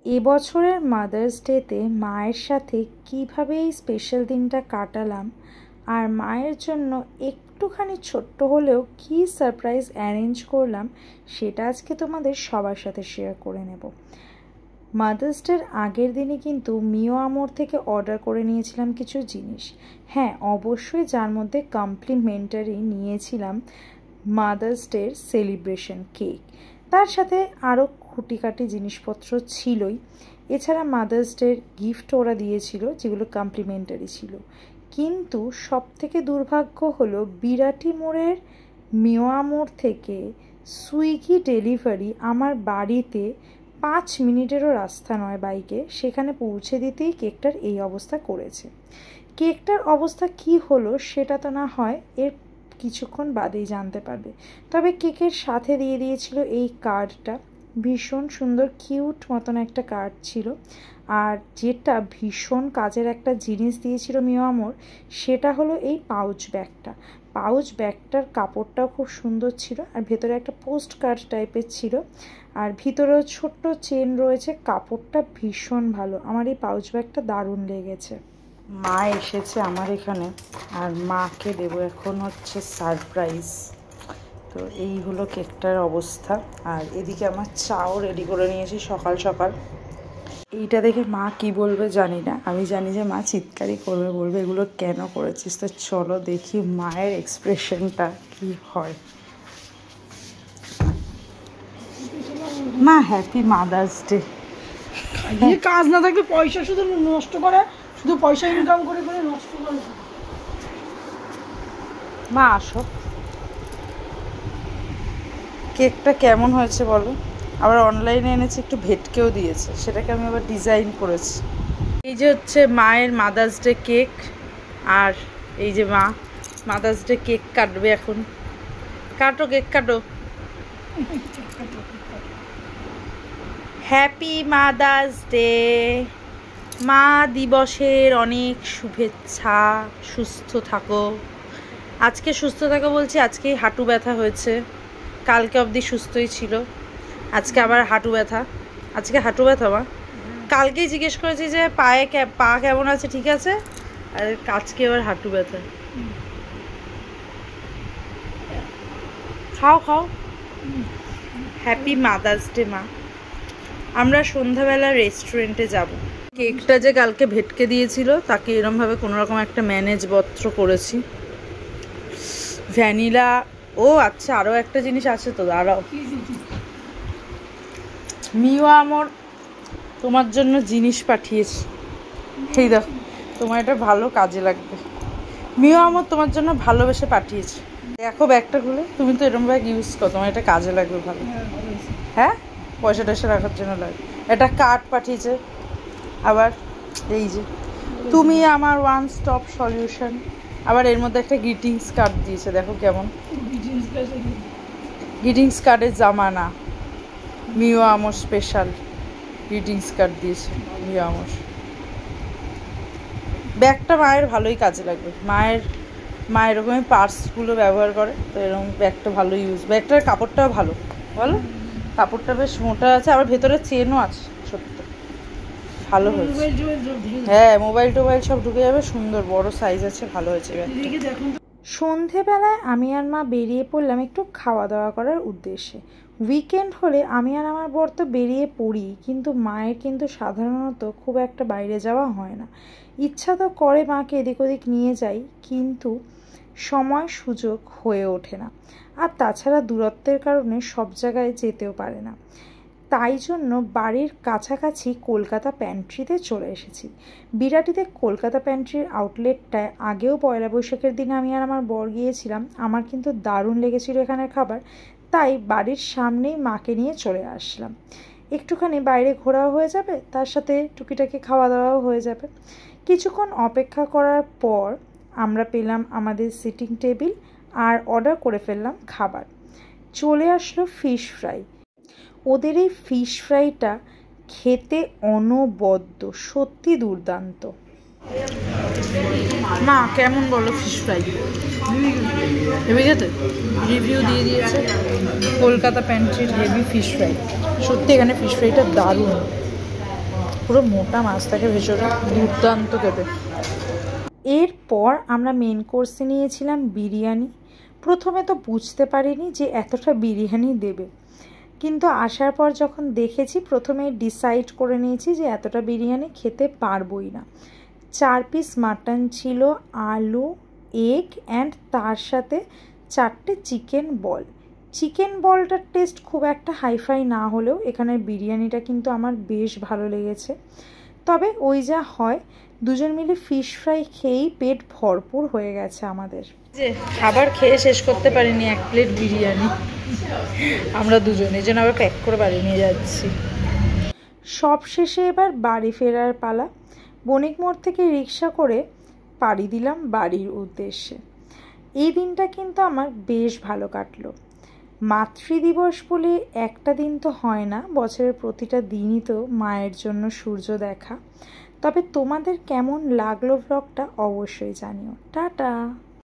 এবছরের মাদার্স ডেতে মায়ের সাথে কিভাবে এই স্পেশাল দিনটা কাটালাম আর মায়ের জন্য একটুখানি ছোট্ট হলেও কী সারপ্রাইজ অ্যারেঞ্জ করলাম সেটা আজকে তোমাদের সবার সাথে শেয়ার করে নেব। মাদার্স ডের আগের দিনে কিন্তু মিও আমোর থেকে অর্ডার করে নিয়েছিলাম কিছু জিনিস। হ্যাঁ, অবশ্যই যার মধ্যে কমপ্লিমেন্টারি নিয়েছিলাম মাদার্স ডের সেলিব্রেশন কেক, তার সাথে আরও খুঁটিকাটি জিনিসপত্র ছিলই। এছাড়া মাদার্স ডের গিফট ওরা দিয়েছিল যেগুলো কমপ্লিমেন্টারি ছিল। কিন্তু সবথেকে দুর্ভাগ্য হলো বিরাটি মোড়ের মিও আমোর থেকে সুইগি ডেলিভারি আমার বাড়িতে 5 মিনিটেরও রাস্তা নয় বাইকে, সেখানে পৌঁছে দিতেই কেকটার এই অবস্থা করেছে। কেকটার অবস্থা কি হলো সেটা তো না হয় এর কিছুক্ষণ বাদেই জানতে পারবে। তবে কেকের সাথে দিয়ে দিয়েছিল এই কার্ডটা, ভীষণ সুন্দর কিউট মতন একটা কার্ড ছিল। আর যেটা ভীষণ কাজের একটা জিনিস দিয়েছিল মিও আমোর সেটা হলো এই পাউচ ব্যাগটা। পাউচ ব্যাগটার কাপড়টাও খুব সুন্দর ছিল আর ভেতরে একটা পোস্ট কার্ড টাইপের ছিল আর ভিতরেও ছোট্ট চেন রয়েছে। কাপড়টা ভীষণ ভালো, আমার এই পাউচ ব্যাগটা দারুণ লেগেছে। মা এসেছে আমার এখানে আর মাকে দেবো এখন হচ্ছে সারপ্রাইজ। তো এই হলো কেকটার অবস্থা। আর এদিকে আমার চাও রেডি করে নিয়েছি সকাল সকাল। এইটা দেখে মা কি বলবে জানি না, আমি জানি যে মা চিৎকারই করবে, বলবে এগুলো কেন করেছিস। তো চলো দেখি মায়ের এক্সপ্রেশনটা কি হয়। মা হ্যাপি মাদার্স ডে। কাজ না থাকলে পয়সা শুধু নষ্ট করে, শুধু পয়সা ইনকাম করে করে নষ্ট করে। মা আসো, কেকটা কেমন হয়েছে বলো। আবার অনলাইনে এনেছে, একটু ভেটকেও দিয়েছে, সেটাকে আমি আবার ডিজাইন করেছি। এই যে হচ্ছে মায়ের মাদার্স ডে কেক, আর এই যে মা মাদার্স ডে কেক কাটবে এখন। কাটো, কেক কাটো। হ্যাপি মাদার্স ডে, মা দিবসের অনেক শুভেচ্ছা। সুস্থ থাকো। আজকে সুস্থ থাকো বলছি, আজকেই হাঁটু ব্যথা হয়েছে, কালকে অবধি সুস্থই ছিল, আজকে আবার হাঁটু ব্যথা। আজকে হাঁটু ব্যথা মা, কালকেই জিজ্ঞেস করেছি যে পা কেমন আছে, ঠিক আছে, আর আজকে আবার হাঁটু ব্যথা। খাও খাও। হ্যাপি মাদার্স ডে মা। আমরা সন্ধ্যাবেলা রেস্টুরেন্টে যাব। কেকটা যে কালকে ভেটকে দিয়েছিল তাকে এরমভাবে কোনোরকম একটা ম্যানেজপত্র করেছি। ভ্যানিলা, ও আচ্ছা আরও একটা জিনিস আছে তো, দাঁড়াও। মিও আমোর তোমার জন্য জিনিস পাঠিয়েছি, এই দেখো, তোমার এটা ভালো কাজে লাগবে। মিও আমোর তোমার জন্য ভালোবেসে পাঠিয়েছি। দেখো ব্যাগটা খুলে, তুমি তো এরকম ব্যাগ ইউজ করো, তোমার এটা কাজে লাগবে ভালো। হ্যাঁ, পয়সা টয়সা রাখার জন্য লাগে। এটা কার্ড পাঠিয়েছে আবার, এই যে তুমি আমার ওয়ান স্টপ সলিউশন। আবার এর মধ্যে একটা গ্রিটিংস কার্ড দিয়েছে, দেখো কেমন। গ্রিটিংস কার্ডের জামানা, মিও আমোর স্পেশাল গ্রিটিংস কার্ড দিয়েছে মিও আমোর। ব্যাগটা মায়ের ভালোই কাজে লাগবে। মা এরকমই পার্সগুলো ব্যবহার করে, তো এরকম ব্যাগটা ভালো ইউজ। ব্যাগটার কাপড়টাও ভালো, বলো, কাপড়টা বেশ মোটা আছে, আবার ভেতরে চেনও আছে ছোট্ট, ভালো হয়েছে। হ্যাঁ, মোবাইল টোবাইল সব ঢুকে যাবে, সুন্দর বড় সাইজ আছে, ভালো হয়েছে। সন্ধেবেলায় আমি আর মা বেরিয়ে পড়লাম একটু খাওয়া দাওয়া করার উদ্দেশ্যে। উইকেন্ড হলে আমি আর আমার বর তো বেরিয়ে পড়ি, কিন্তু মায়ের কিন্তু সাধারণত খুব একটা বাইরে যাওয়া হয় না। ইচ্ছা তো করে মাকে এদিক ওদিক নিয়ে যাই, কিন্তু সময় সুযোগ হয়ে ওঠে না। আর তাছাড়া দূরত্বের কারণে সব জায়গায় যেতেও পারে না। তাই জন্য বাড়ির কাছাকাছি কলকাতা প্যান্ট্রিতে চলে এসেছি। বিরাটিতে কলকাতা প্যান্ট্রির আউটলেটটায় আগেও পয়লা বৈশাখের দিনে আমি আর আমার বর গিয়েছিলাম, আমার কিন্তু দারুণ লেগেছিল এখানের খাবার। তাই বাড়ির সামনেই মাকে নিয়ে চলে আসলাম। একটুখানি বাইরে ঘোরাও হয়ে যাবে, তার সাথে টুকিটাকি খাওয়া দাওয়াও হয়ে যাবে। কিছুক্ষণ অপেক্ষা করার পর আমরা পেলাম আমাদের সিটিং টেবিল আর অর্ডার করে ফেললাম খাবার। চলে আসলো ফিশ ফ্রাই। ওদের এই ফিশ ফ্রাইটা খেতে অনবদ্য, সত্যি দুর্দান্ত। মা কেমন বলো ফিশ ফ্রাই? হেভি খেতে, রিভিউ দিয়ে দিয়েছে কলকাতা প্যান্ট্রির হেভি ফিশ ফ্রাই। সত্যি এখানে ফিশ ফ্রাইটা দারুণ। পুরো মোটা মাছ থাকে ভেতরে, দুর্দান্ত খেতে। এরপর আমরা মেন কোর্সে নিয়েছিলাম বিরিয়ানি। প্রথমে তো বুঝতে পারিনি যে এতটা বিরিয়ানি দেবে, কিন্তু আসার পর যখন দেখেছি প্রথমে ডিসাইড করে নিয়েছি যে এতটা বিরিয়ানি খেতে পারবই না। 4 পিস মাটন ছিল, আলু, এগ অ্যান্ড তার সাথে 4টে চিকেন বল। চিকেন বলটার টেস্ট খুব একটা হাইফাই না হলেও এখানের বিরিয়ানিটা কিন্তু আমার বেশ ভালো লেগেছে। তবে ওই যা হয়, দুজন মিলে ফিশ ফ্রাই খেয়েই পেট ভরপুর হয়ে গেছে আমাদের। যে খাবার খেয়ে শেষ করতে পারিনি 1 প্লেট বিরিয়ানি আমরা দুজনে, এই জন্য আবার প্যাক করে বাড়ি নিয়ে যাচ্ছি। সব শেষে এবার বাড়ি ফেরার পালা। বণিক মোড় থেকে রিক্সা করে পাড়ি দিলাম বাড়ির উদ্দেশ্যে। এই দিনটা কিন্তু আমার বেশ ভালো কাটলো। মাতৃদিবস বলে একটা দিন তো হয় না, বছরের প্রতিটা দিনই তো মায়ের জন্য সূর্য দেখা। তবে তোমাদের কেমন লাগলো ব্লগটা অবশ্যই জানিও। টাটা।